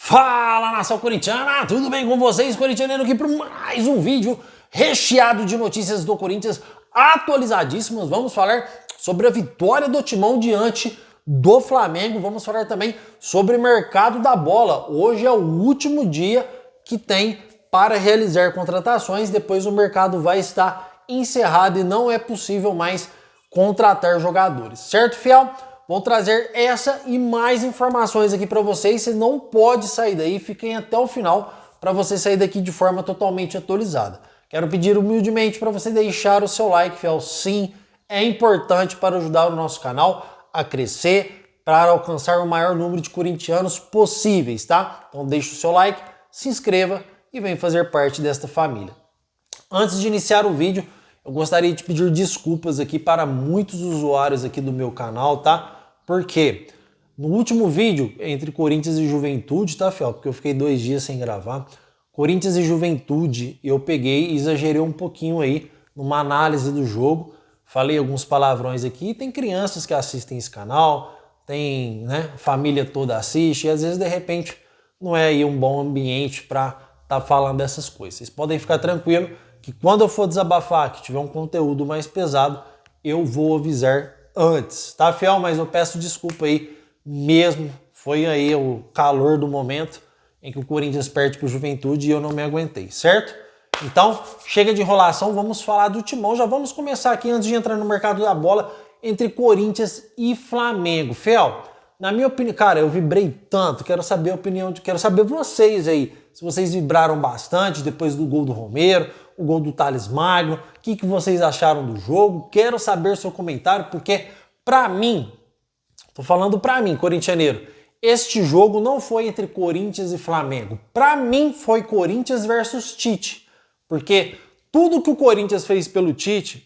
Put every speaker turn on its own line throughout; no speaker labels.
Fala, nação corintiana, tudo bem com vocês? Corintiano aqui para mais um vídeo recheado de notícias do Corinthians atualizadíssimas. Vamos falar sobre a vitória do Timão diante do Flamengo. Vamos falar também sobre o mercado da bola. Hoje é o último dia que tem para realizar contratações. Depois o mercado vai estar encerrado e não é possível mais contratar jogadores. Certo, fiel? Vou trazer essa e mais informações aqui para vocês. Você não pode sair daí, fiquem até o final para você sair daqui de forma totalmente atualizada. Quero pedir humildemente para você deixar o seu like, fiel. Sim, é importante para ajudar o nosso canal a crescer, para alcançar o maior número de corintianos possíveis, tá? Então deixa o seu like, se inscreva e vem fazer parte desta família. Antes de iniciar o vídeo, eu gostaria de pedir desculpas aqui para muitos usuários aqui do meu canal, tá? Porque no último vídeo entre Corinthians e Juventude, tá, fiel? Porque eu fiquei 2 dias sem gravar. Corinthians e Juventude, eu peguei e exagerei um pouquinho aí numa análise do jogo. Falei alguns palavrões aqui. Tem crianças que assistem esse canal, tem, né, família toda assiste. E às vezes, de repente, não é aí um bom ambiente para estar falando dessas coisas. Vocês podem ficar tranquilos que quando eu for desabafar, que tiver um conteúdo mais pesado, eu vou avisar antes, tá, fiel? Mas eu peço desculpa aí mesmo, foi aí o calor do momento em que o Corinthians perde pro Juventude e eu não me aguentei, certo? Então, chega de enrolação, vamos falar do Timão. Já vamos começar aqui antes de entrar no mercado da bola entre Corinthians e Flamengo. Fiel, na minha opinião, cara, eu vibrei tanto, quero saber a opinião, quero saber vocês aí, se vocês vibraram bastante depois do gol do Romero, o gol do Thales Magno, o que vocês acharam do jogo? Quero saber seu comentário, porque pra mim, tô falando pra mim, corintianeiro, este jogo não foi entre Corinthians e Flamengo. Pra mim foi Corinthians versus Tite, porque tudo que o Corinthians fez pelo Tite,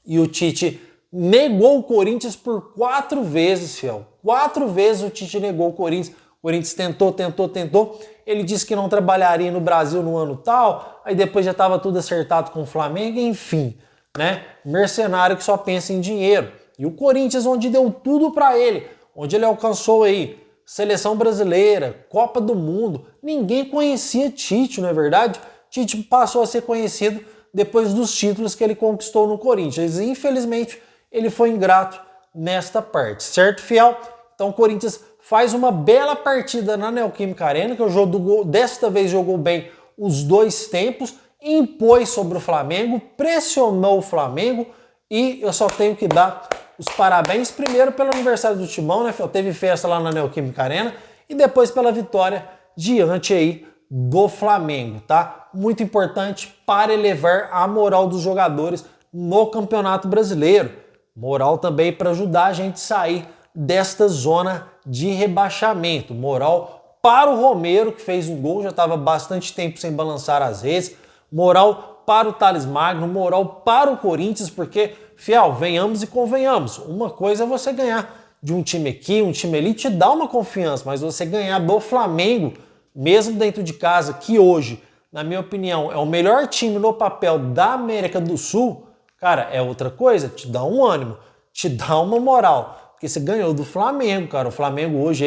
e o Tite negou o Corinthians por 4 vezes, fiel. 4 vezes o Tite negou o Corinthians. O Corinthians tentou. Ele disse que não trabalharia no Brasil no ano tal, aí depois já estava tudo acertado com o Flamengo, enfim, né? Mercenário que só pensa em dinheiro. E o Corinthians, onde deu tudo para ele, onde ele alcançou aí Seleção Brasileira, Copa do Mundo, ninguém conhecia Tite, não é verdade? Tite passou a ser conhecido depois dos títulos que ele conquistou no Corinthians. E, infelizmente, ele foi ingrato nesta parte, certo, fiel? Então o Corinthians faz uma bela partida na Neoquímica Arena, que o jogo desta vez jogou bem os 2 tempos, impôs sobre o Flamengo, pressionou o Flamengo e eu só tenho que dar os parabéns primeiro pelo aniversário do Timão, né? Teve festa lá na Neoquímica Arena e depois pela vitória diante aí do Flamengo, tá? Muito importante para elevar a moral dos jogadores no Campeonato Brasileiro. Moral também para ajudar a gente a sair desta zona de rebaixamento. Moral para o Romero, que fez um gol, já estava bastante tempo sem balançar as redes. Moral para o Thales Magno, moral para o Corinthians, porque, fiel, venhamos e convenhamos. Uma coisa é você ganhar de um time aqui, um time ali, te dá uma confiança, mas você ganhar do Flamengo, mesmo dentro de casa, que hoje, na minha opinião, é o melhor time no papel da América do Sul, cara, é outra coisa, te dá um ânimo, te dá uma moral. Porque você ganhou do Flamengo, cara. O Flamengo hoje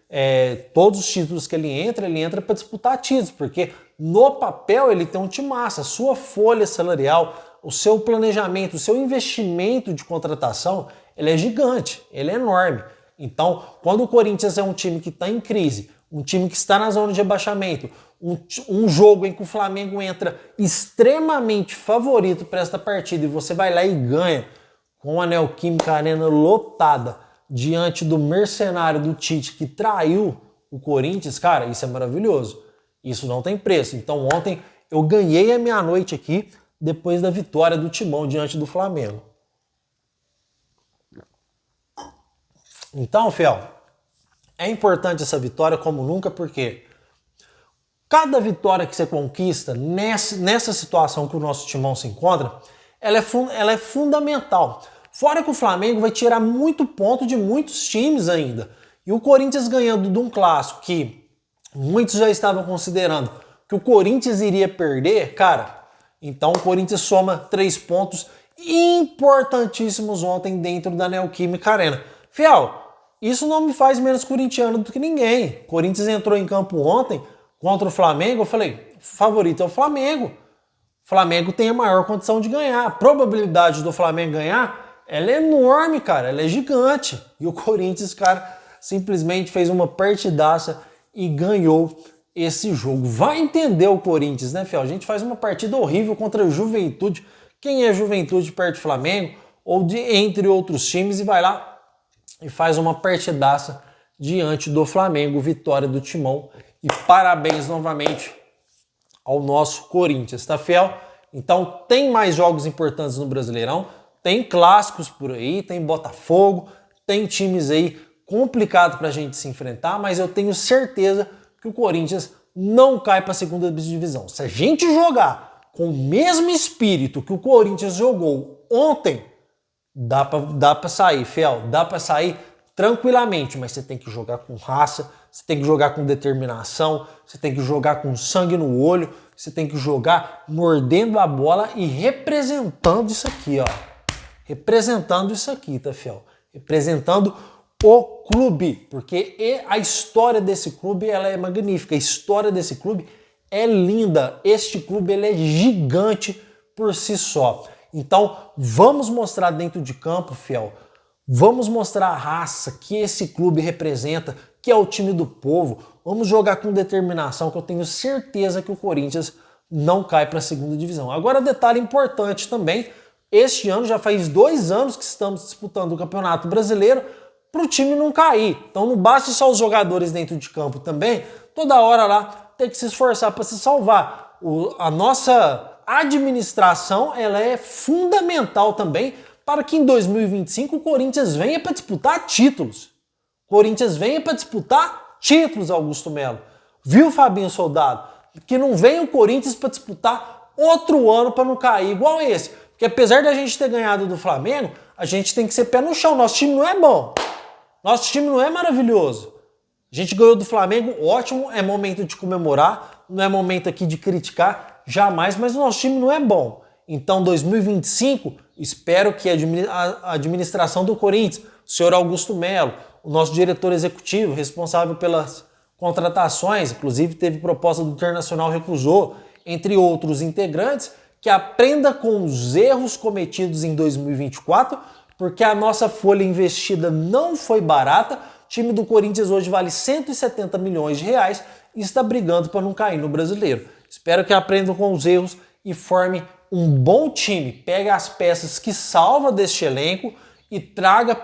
aí, todos os títulos que ele entra para disputar títulos, porque no papel ele tem um timaço, a sua folha salarial, o seu planejamento, o seu investimento de contratação, ele é gigante, ele é enorme. Então, quando o Corinthians é um time que está em crise, um time que está na zona de rebaixamento, um jogo em que o Flamengo entra extremamente favorito para esta partida e você vai lá e ganha, com a Neoquímica Arena lotada diante do mercenário do Tite que traiu o Corinthians, cara, isso é maravilhoso. Isso não tem preço. Então ontem eu ganhei a minha noite aqui depois da vitória do Timão diante do Flamengo. Então, fiel, é importante essa vitória como nunca, porque cada vitória que você conquista nessa situação que o nosso Timão se encontra, ela é fundamental. Fora que o Flamengo vai tirar muito ponto de muitos times ainda. E o Corinthians ganhando de um clássico que muitos já estavam considerando que o Corinthians iria perder, cara, então o Corinthians soma 3 pontos importantíssimos ontem dentro da Neoquímica Arena. Fiel, isso não me faz menos corintiano do que ninguém. O Corinthians entrou em campo ontem contra o Flamengo, eu falei, favorito é o Flamengo. O Flamengo tem a maior condição de ganhar. A probabilidade do Flamengo ganhar, ela é enorme, cara, ela é gigante. E o Corinthians, cara, simplesmente fez uma partidaça e ganhou esse jogo. Vai entender o Corinthians, né, Fiel? A gente faz uma partida horrível contra a Juventude. Quem é Juventude perto do Flamengo? Ou entre outros times, e vai lá e faz uma partidaça diante do Flamengo, vitória do Timão. E parabéns novamente ao nosso Corinthians, tá, Fiel? Então tem mais jogos importantes no Brasileirão, tem clássicos por aí, tem Botafogo, tem times aí complicados pra gente se enfrentar, mas eu tenho certeza que o Corinthians não cai pra segunda divisão. Se a gente jogar com o mesmo espírito que o Corinthians jogou ontem, dá pra sair, Fiel, dá pra sair tranquilamente, mas você tem que jogar com raça, você tem que jogar com determinação, você tem que jogar com sangue no olho, você tem que jogar mordendo a bola e representando isso aqui, ó. Representando isso aqui, tá, Fiel? Representando o clube, porque a história desse clube, ela é magnífica, a história desse clube é linda, este clube ele é gigante por si só. Então, vamos mostrar dentro de campo, Fiel, vamos mostrar a raça que esse clube representa, que é o time do povo. Vamos jogar com determinação, que eu tenho certeza que o Corinthians não cai para a segunda divisão. Agora, detalhe importante também, este ano já faz 2 anos que estamos disputando o Campeonato Brasileiro para o time não cair. Então não basta só os jogadores dentro de campo também, toda hora lá tem que se esforçar para se salvar. A nossa administração, ela é fundamental também para que em 2025 o Corinthians venha para disputar títulos. Corinthians venha para disputar títulos, Augusto Melo. Viu, Fabinho Soldado? Que não venha o Corinthians para disputar outro ano para não cair igual esse. Porque apesar da gente ter ganhado do Flamengo, a gente tem que ser pé no chão. Nosso time não é bom. Nosso time não é maravilhoso. A gente ganhou do Flamengo, ótimo, é momento de comemorar, não é momento aqui de criticar, jamais, mas o nosso time não é bom. Então, 2025, espero que a administração do Corinthians, o senhor Augusto Melo, o nosso diretor executivo, responsável pelas contratações, inclusive teve proposta do Internacional, recusou, entre outros integrantes, que aprenda com os erros cometidos em 2024, porque a nossa folha investida não foi barata. O time do Corinthians hoje vale 170 milhões de reais e está brigando para não cair no Brasileiro. Espero que aprendam com os erros e formem um bom time. Pegue as peças que salva deste elenco e traga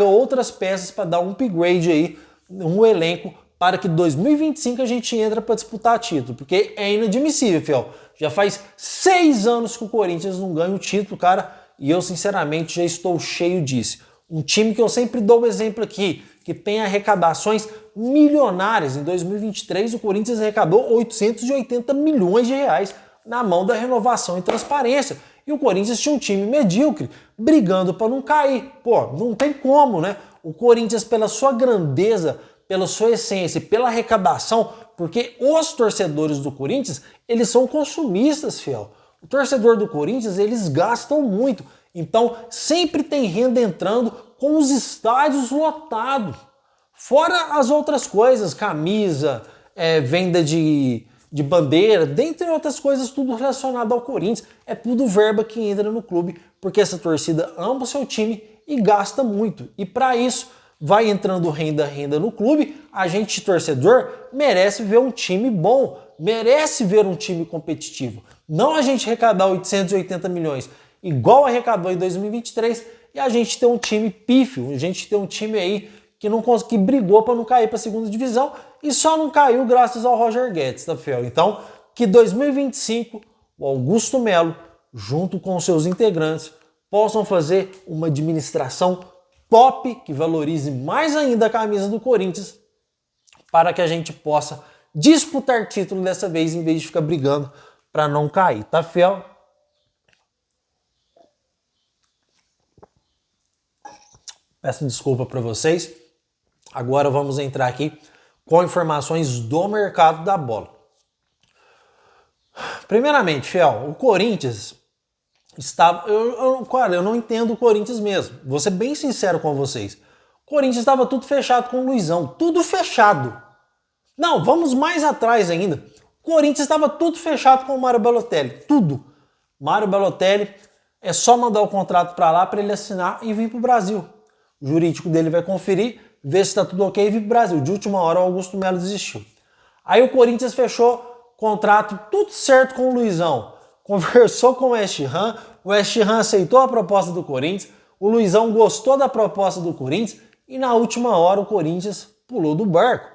outras peças para dar um upgrade aí no elenco para que 2025 a gente entre para disputar título, porque é inadmissível, Fiel. Já faz 6 anos que o Corinthians não ganha o título, cara, e eu sinceramente já estou cheio disso. Um time que eu sempre dou o exemplo aqui, que tem arrecadações milionárias. Em 2023 o Corinthians arrecadou 880 milhões de reais na mão da renovação e transparência. E o Corinthians tinha um time medíocre, brigando para não cair. Pô, não tem como, né? O Corinthians, pela sua grandeza, pela sua essência, pela arrecadação, porque os torcedores do Corinthians, eles são consumistas, Fiel. O torcedor do Corinthians, eles gastam muito. Então, sempre tem renda entrando com os estádios lotados. Fora as outras coisas, camisa, venda de bandeira, dentre outras coisas, tudo relacionado ao Corinthians. É tudo verba que entra no clube, porque essa torcida ama o seu time e gasta muito. E para isso, vai entrando renda no clube, a gente, torcedor, merece ver um time bom, merece ver um time competitivo. Não a gente arrecadar 880 milhões, igual arrecadou em 2023, e a gente ter um time pífio, a gente ter um time aí que brigou para não cair para a segunda divisão e só não caiu graças ao Roger Guedes, tá, Fiel? Então, que 2025 o Augusto Melo, junto com os seus integrantes, possam fazer uma administração top, que valorize mais ainda a camisa do Corinthians, para que a gente possa disputar título dessa vez, em vez de ficar brigando para não cair, tá, Fiel? Peço desculpa para vocês. Agora vamos entrar aqui com informações do mercado da bola. Primeiramente, Fiel, o Corinthians está... Cara, eu não entendo o Corinthians mesmo. Vou ser bem sincero com vocês. Corinthians estava tudo fechado com o Luizão, tudo fechado. Não, vamos mais atrás ainda. O Corinthians estava tudo fechado com o Mário Balotelli, tudo. Mário Balotelli é só mandar o contrato para lá para ele assinar e vir para o Brasil. O jurídico dele vai conferir, ver se está tudo ok e vir para o Brasil. De última hora o Augusto Melo desistiu. Aí o Corinthians fechou contrato, tudo certo com o Luizão. Conversou com o West Ham aceitou a proposta do Corinthians, o Luizão gostou da proposta do Corinthians e na última hora o Corinthians pulou do barco.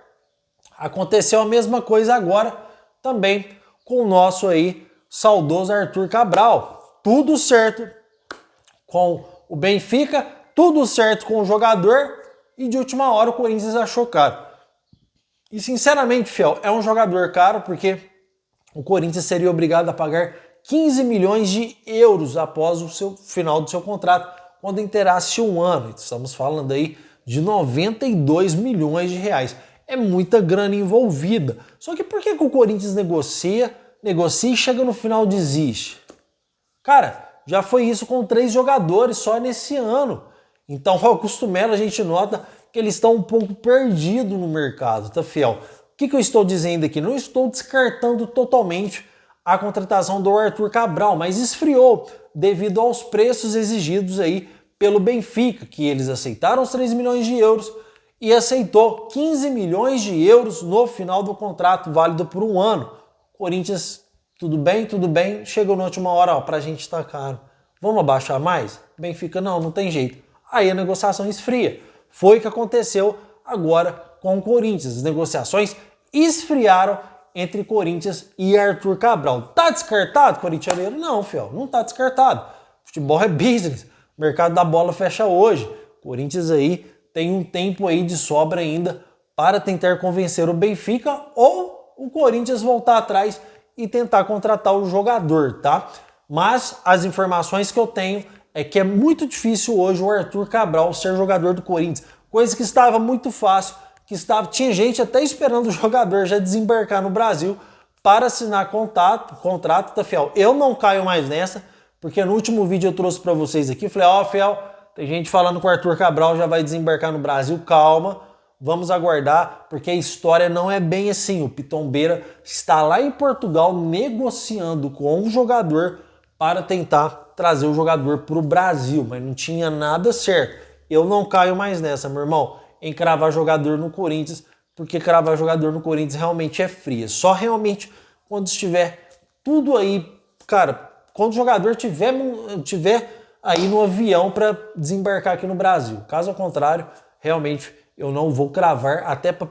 Aconteceu a mesma coisa agora também com o nosso aí saudoso Arthur Cabral. Tudo certo com o Benfica, tudo certo com o jogador e de última hora o Corinthians achou caro. E sinceramente, fiel, é um jogador caro porque o Corinthians seria obrigado a pagar 15 milhões de euros após o final do seu contrato, quando inteirasse um ano. Estamos falando aí de 92 milhões de reais. É muita grana envolvida. Só que por que o Corinthians negocia e chega no final desiste? Cara, já foi isso com 3 jogadores só nesse ano. Então, o Augusto Melo, a gente nota que eles estão um pouco perdidos no mercado, tá, fiel? O que eu estou dizendo aqui? Não estou descartando totalmente a contratação do Arthur Cabral, mas esfriou devido aos preços exigidos aí pelo Benfica, que eles aceitaram os 3 milhões de euros e aceitou 15 milhões de euros no final do contrato, válido por um ano. Corinthians, tudo bem, chegou na última hora, ó, pra gente tá caro. Vamos abaixar mais? Benfica, não tem jeito. Aí a negociação esfria. Foi o que aconteceu agora com o Corinthians. As negociações esfriaram entre Corinthians e Arthur Cabral. Tá descartado, corintianeiro? Não, fiel, não tá descartado. Futebol é business. O mercado da bola fecha hoje. Corinthians aí tem um tempo aí de sobra ainda para tentar convencer o Benfica ou o Corinthians voltar atrás e tentar contratar o jogador, tá? Mas as informações que eu tenho é que é muito difícil hoje o Arthur Cabral ser jogador do Corinthians. Coisa que estava muito fácil, tinha gente até esperando o jogador já desembarcar no Brasil para assinar contrato, tá, fiel? Eu não caio mais nessa, porque no último vídeo eu trouxe para vocês aqui, falei, ó, fiel, tem gente falando que o Arthur Cabral já vai desembarcar no Brasil, calma, vamos aguardar, porque a história não é bem assim. O Pitombeira está lá em Portugal negociando com um jogador para tentar trazer o jogador para o Brasil, mas não tinha nada certo. Eu não caio mais nessa, meu irmão, em cravar jogador no Corinthians, porque cravar jogador no Corinthians realmente é fria. Só realmente quando estiver tudo aí, cara, quando o jogador tiver aí no avião para desembarcar aqui no Brasil. Caso contrário, realmente eu não vou cravar, até para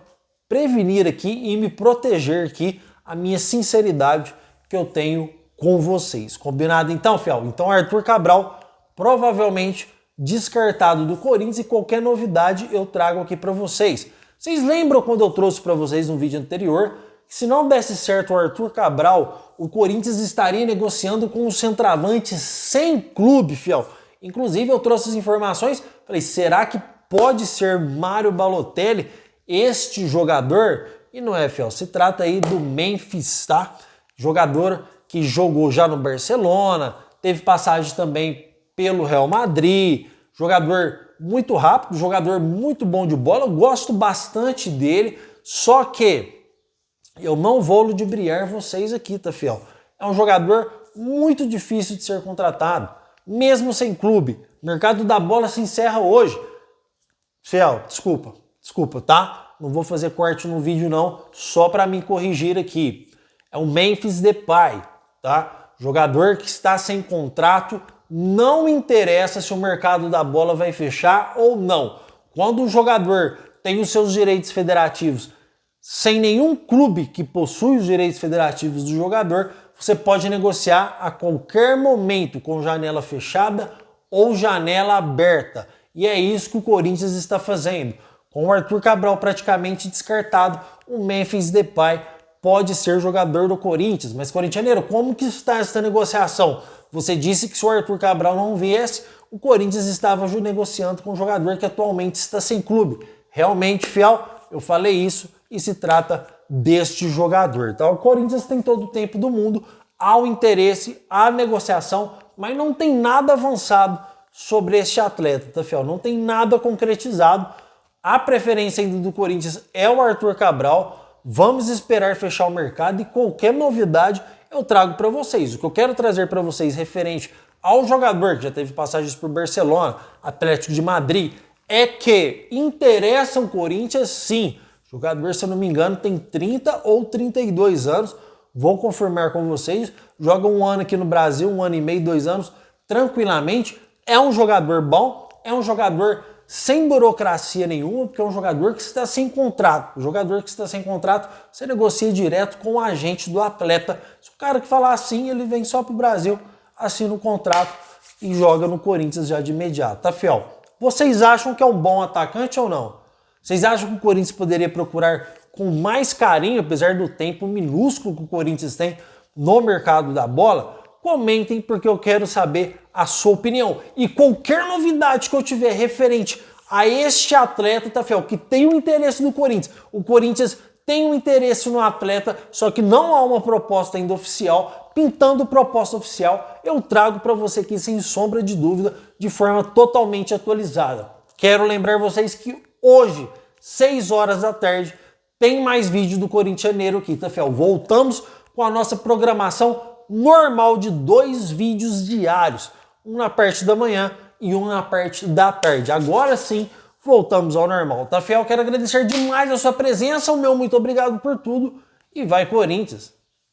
prevenir aqui e me proteger aqui a minha sinceridade que eu tenho com vocês. Combinado então, fiel? Então Arthur Cabral provavelmente descartado do Corinthians e qualquer novidade eu trago aqui para vocês. Vocês lembram quando eu trouxe para vocês no vídeo anterior que se não desse certo o Arthur Cabral, o Corinthians estaria negociando com um centroavante sem clube, fiel? Inclusive eu trouxe as informações, falei, será que pode ser Mário Balotelli este jogador? E não é, fiel, se trata aí do Memphis, tá? Jogador que jogou já no Barcelona, teve passagem também pelo Real Madrid, jogador muito rápido, jogador muito bom de bola, eu gosto bastante dele, só que eu não vou ludibriar vocês aqui, tá, fiel? É um jogador muito difícil de ser contratado, mesmo sem clube. O mercado da bola se encerra hoje. Fiel, desculpa, tá? Não vou fazer corte no vídeo não, só para me corrigir aqui. É o Memphis Depay, tá? Jogador que está sem contrato, não interessa se o mercado da bola vai fechar ou não. Quando o jogador tem os seus direitos federativos sem nenhum clube que possui os direitos federativos do jogador, você pode negociar a qualquer momento com janela fechada ou janela aberta. E é isso que o Corinthians está fazendo. Com o Arthur Cabral praticamente descartado, o Memphis Depay pode ser jogador do Corinthians. Mas, corintianeiro, como que está essa negociação? Você disse que se o Arthur Cabral não viesse, o Corinthians estava negociando com um jogador que atualmente está sem clube. Realmente, fiel, eu falei isso e se trata deste jogador. Tá? O Corinthians tem todo o tempo do mundo ao interesse, à negociação, mas não tem nada avançado sobre este atleta, tá, fiel? Não tem nada concretizado. A preferência ainda do Corinthians é o Arthur Cabral. Vamos esperar fechar o mercado e qualquer novidade eu trago para vocês. O que eu quero trazer para vocês referente ao jogador que já teve passagens por Barcelona, Atlético de Madrid, é que interessa o Corinthians sim. O jogador, se eu não me engano, tem 30 ou 32 anos. Vou confirmar com vocês. Joga um ano aqui no Brasil, 1 ano e meio, 2 anos, tranquilamente. É um jogador bom, é um jogador sem burocracia nenhuma, porque é um jogador que está sem contrato. O jogador que está sem contrato, você negocia direto com o agente do atleta. Se o cara que falar assim, ele vem só para o Brasil, assina o contrato e joga no Corinthians já de imediato. Tá, fiel? Vocês acham que é um bom atacante ou não? Vocês acham que o Corinthians poderia procurar com mais carinho, apesar do tempo minúsculo que o Corinthians tem no mercado da bola? Comentem, porque eu quero saber a sua opinião. E qualquer novidade que eu tiver referente a este atleta, tá, fiel, que tem o interesse do Corinthians. O Corinthians tem um interesse no atleta, só que não há uma proposta ainda oficial. Pintando proposta oficial, eu trago para você aqui sem sombra de dúvida, de forma totalmente atualizada. Quero lembrar vocês que hoje, 6 horas da tarde, tem mais vídeo do Corintianeiro aqui, tá, fiel? Voltamos com a nossa programação normal de 2 vídeos diários. Um na parte da manhã e um na parte da tarde. Agora sim, voltamos ao normal, tá, fiel? Quero agradecer demais a sua presença, o meu muito obrigado por tudo e vai Corinthians!